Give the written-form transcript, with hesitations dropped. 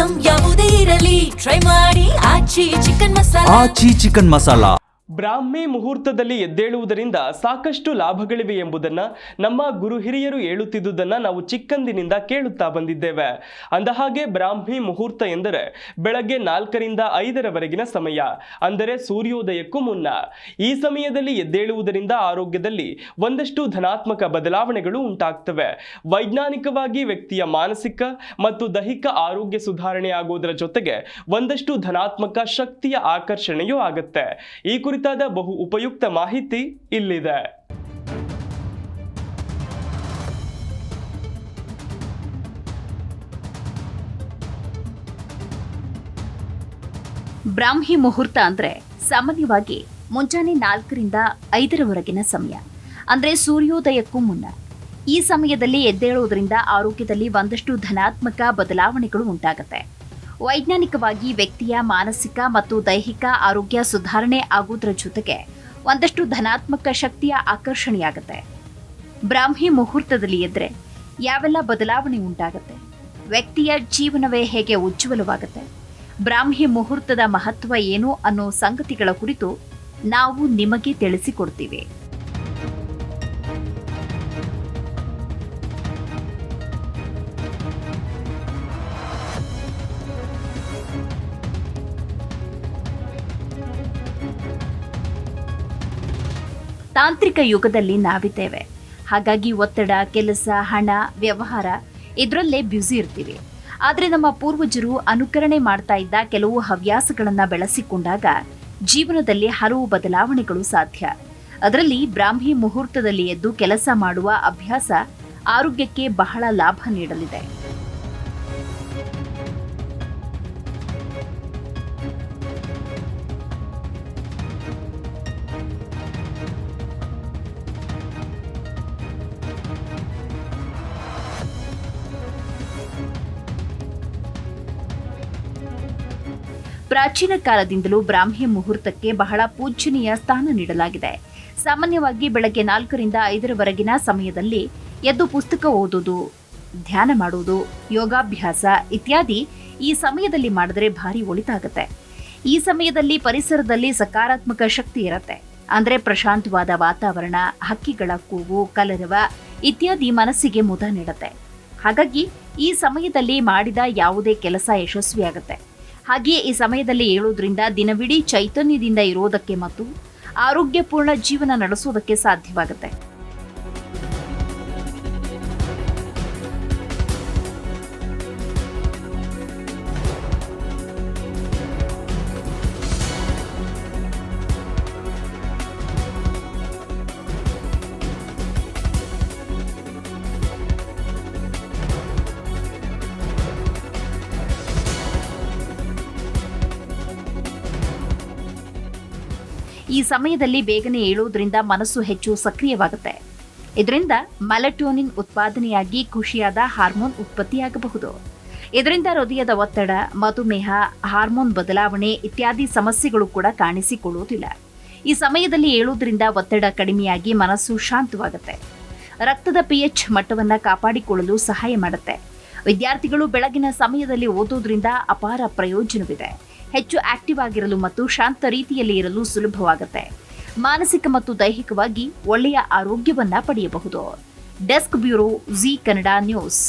Item ಯಾವುದೇ ಇರಲಿ try ಮಾಡಿ ಆಚಿ ಚಿಕನ್ ಮಸಾಲಾ. ಬ್ರಾಹ್ಮಿ ಮುಹೂರ್ತದಲ್ಲಿ ಎದ್ದೇಳುವುದರಿಂದ ಸಾಕಷ್ಟು ಲಾಭಗಳಿವೆ ಎಂಬುದನ್ನು ನಮ್ಮ ಗುರು ಹಿರಿಯರು ಹೇಳುತ್ತಿದ್ದುದನ್ನು ನಾವು ಚಿಕ್ಕಂದಿನಿಂದ ಕೇಳುತ್ತಾ ಬಂದಿದ್ದೇವೆ. ಅಂದಹಾಗೆ ಬ್ರಾಹ್ಮಿ ಮುಹೂರ್ತ ಎಂದರೆ ಬೆಳಗ್ಗೆ 4ರಿಂದ 5ರವರೆಗಿನ ಸಮಯ, ಅಂದರೆ ಸೂರ್ಯೋದಯಕ್ಕೂ ಮುನ್ನ. ಈ ಸಮಯದಲ್ಲಿ ಎದ್ದೇಳುವುದರಿಂದ ಆರೋಗ್ಯದಲ್ಲಿ ಒಂದಷ್ಟು ಧನಾತ್ಮಕ ಬದಲಾವಣೆಗಳು ಉಂಟಾಗ್ತವೆ. ವೈಜ್ಞಾನಿಕವಾಗಿ ವ್ಯಕ್ತಿಯ ಮಾನಸಿಕ ಮತ್ತು ದೈಹಿಕ ಆರೋಗ್ಯ ಸುಧಾರಣೆ ಆಗುವುದರ ಜೊತೆಗೆ ಒಂದಷ್ಟು ಧನಾತ್ಮಕ ಶಕ್ತಿಯ ಆಕರ್ಷಣೆಯೂ ಆಗುತ್ತೆ. ಈ ಕುರಿತಾದ ಬಹು ಉಪಯುಕ್ತ ಮಾಹಿತಿ ಇಲ್ಲಿದೆ. ಬ್ರಾಹ್ಮಿ ಮುಹೂರ್ತ ಅಂದ್ರೆ ಸಾಮಾನ್ಯವಾಗಿ ಮುಂಜಾನೆ 4ರಿಂದ 5ರವರೆಗಿನ ಸಮಯ, ಅಂದ್ರೆ ಸೂರ್ಯೋದಯಕ್ಕೂ ಮುನ್ನ. ಈ ಸಮಯದಲ್ಲಿ ಎದ್ದೇಳುವುದರಿಂದ ಆರೋಗ್ಯದಲ್ಲಿ ಒಂದಷ್ಟು ಧನಾತ್ಮಕ ಬದಲಾವಣೆಗಳು ಉಂಟಾಗುತ್ತೆ. ವೈಜ್ಞಾನಿಕವಾಗಿ ವ್ಯಕ್ತಿಯ ಮಾನಸಿಕ ಮತ್ತು ದೈಹಿಕ ಆರೋಗ್ಯ ಸುಧಾರಣೆ ಆಗುವುದರ ಜೊತೆಗೆ ಒಂದಷ್ಟು ಧನಾತ್ಮಕ ಶಕ್ತಿಯ ಆಕರ್ಷಣೆಯಾಗುತ್ತೆ. ಬ್ರಾಹ್ಮಿ ಮುಹೂರ್ತದಲ್ಲಿ ಎದ್ರೆ ಯಾವೆಲ್ಲ ಬದಲಾವಣೆ ಉಂಟಾಗುತ್ತೆ, ವ್ಯಕ್ತಿಯ ಜೀವನವೇ ಹೇಗೆ ಉಜ್ವಲವಾಗುತ್ತೆ, ಬ್ರಾಹ್ಮಿ ಮುಹೂರ್ತದ ಮಹತ್ವ ಏನು ಅನ್ನೋ ಸಂಗತಿಗಳ ಕುರಿತು ನಾವು ನಿಮಗೆ ತಿಳಿಸಿಕೊಡ್ತೀವಿ. ತಾಂತ್ರಿಕ ಯುಗದಲ್ಲಿ ನಾವಿದ್ದೇವೆ. ಹಾಗಾಗಿ ಒತ್ತಡ, ಕೆಲಸ, ಹಣ, ವ್ಯವಹಾರ ಇದರಲ್ಲೇ ಬ್ಯುಸಿ ಇರ್ತೀವಿ. ಆದರೆ ನಮ್ಮ ಪೂರ್ವಜರು ಅನುಕರಣೆ ಮಾಡ್ತಾ ಇದ್ದ ಕೆಲವು ಹವ್ಯಾಸಗಳನ್ನ ಬೆಳೆಸಿಕೊಂಡಾಗ ಜೀವನದಲ್ಲಿ ಹಲವು ಬದಲಾವಣೆಗಳು ಸಾಧ್ಯ. ಅದರಲ್ಲಿ ಬ್ರಾಹ್ಮಿ ಮುಹೂರ್ತದಲ್ಲಿ ಎದ್ದು ಕೆಲಸ ಮಾಡುವ ಅಭ್ಯಾಸ ಆರೋಗ್ಯಕ್ಕೆ ಬಹಳ ಲಾಭ ನೀಡಲಿದೆ. ಪ್ರಾಚೀನ ಕಾಲದಿಂದಲೂ ಬ್ರಾಹ್ಮಿ ಮುಹೂರ್ತಕ್ಕೆ ಬಹಳ ಪೂಜ್ಯನೀಯ ಸ್ಥಾನ ನೀಡಲಾಗಿದೆ. ಸಾಮಾನ್ಯವಾಗಿ ಬೆಳಗ್ಗೆ 4ರಿಂದ 5ರವರೆಗಿನ ಸಮಯದಲ್ಲಿ ಎದ್ದು ಪುಸ್ತಕ ಓದುವುದು, ಧ್ಯಾನ ಮಾಡುವುದು, ಯೋಗಾಭ್ಯಾಸ ಇತ್ಯಾದಿ ಈ ಸಮಯದಲ್ಲಿ ಮಾಡಿದ್ರೆ ಭಾರಿ ಒಳಿತಾಗುತ್ತೆ. ಈ ಸಮಯದಲ್ಲಿ ಪರಿಸರದಲ್ಲಿ ಸಕಾರಾತ್ಮಕ ಶಕ್ತಿ ಇರುತ್ತೆ. ಅಂದ್ರೆ ಪ್ರಶಾಂತವಾದ ವಾತಾವರಣ, ಹಕ್ಕಿಗಳ ಕೂಗು, ಕಲರವ ಇತ್ಯಾದಿ ಮನಸ್ಸಿಗೆ ಮುದ ನೀಡುತ್ತೆ. ಹಾಗಾಗಿ ಈ ಸಮಯದಲ್ಲಿ ಮಾಡಿದ ಯಾವುದೇ ಕೆಲಸ ಯಶಸ್ವಿಯಾಗುತ್ತೆ. ಹಾಗೆಯೇ ಈ ಸಮಯದಲ್ಲಿ ಏಳುವುದರಿಂದ ದಿನವಿಡೀ ಚೈತನ್ಯದಿಂದ ಇರೋದಕ್ಕೆ ಮತ್ತು ಆರೋಗ್ಯಪೂರ್ಣ ಜೀವನ ನಡೆಸೋದಕ್ಕೆ ಸಾಧ್ಯವಾಗುತ್ತೆ. ಈ ಸಮಯದಲ್ಲಿ ಬೇಗನೆ ಏಳುವುದರಿಂದ ಮನಸ್ಸು ಹೆಚ್ಚು ಸಕ್ರಿಯವಾಗುತ್ತೆ. ಇದರಿಂದ ಮೆಲಟೋನಿನ್ ಉತ್ಪಾದನೆಯಾಗಿ ಖುಷಿಯಾದ ಹಾರ್ಮೋನ್ ಉತ್ಪತ್ತಿಯಾಗಬಹುದು. ಇದರಿಂದ ಹೃದಯದ ಒತ್ತಡ, ಮಧುಮೇಹ, ಹಾರ್ಮೋನ್ ಬದಲಾವಣೆ ಇತ್ಯಾದಿ ಸಮಸ್ಯೆಗಳು ಕೂಡ ಕಾಣಿಸಿಕೊಳ್ಳುವುದಿಲ್ಲ. ಈ ಸಮಯದಲ್ಲಿ ಏಳುವುದರಿಂದ ಒತ್ತಡ ಕಡಿಮೆಯಾಗಿ ಮನಸ್ಸು ಶಾಂತವಾಗುತ್ತೆ. ರಕ್ತದ pH ಮಟ್ಟವನ್ನು ಕಾಪಾಡಿಕೊಳ್ಳಲು ಸಹಾಯ ಮಾಡುತ್ತೆ. ವಿದ್ಯಾರ್ಥಿಗಳು ಬೆಳಗಿನ ಸಮಯದಲ್ಲಿ ಓದೋದ್ರಿಂದ ಅಪಾರ ಪ್ರಯೋಜನವಿದೆ. ಹೆಚ್ಚು ಆಕ್ಟಿವ್ ಆಗಿರಲು ಮತ್ತು ಶಾಂತ ರೀತಿಯಲ್ಲಿ ಇರಲು ಸುಲಭವಾಗುತ್ತೆ. ಮಾನಸಿಕ ಮತ್ತು ದೈಹಿಕವಾಗಿ ಒಳ್ಳೆಯ ಆರೋಗ್ಯವನ್ನ ಪಡೆಯಬಹುದು. Desk bureau, G Kannada news.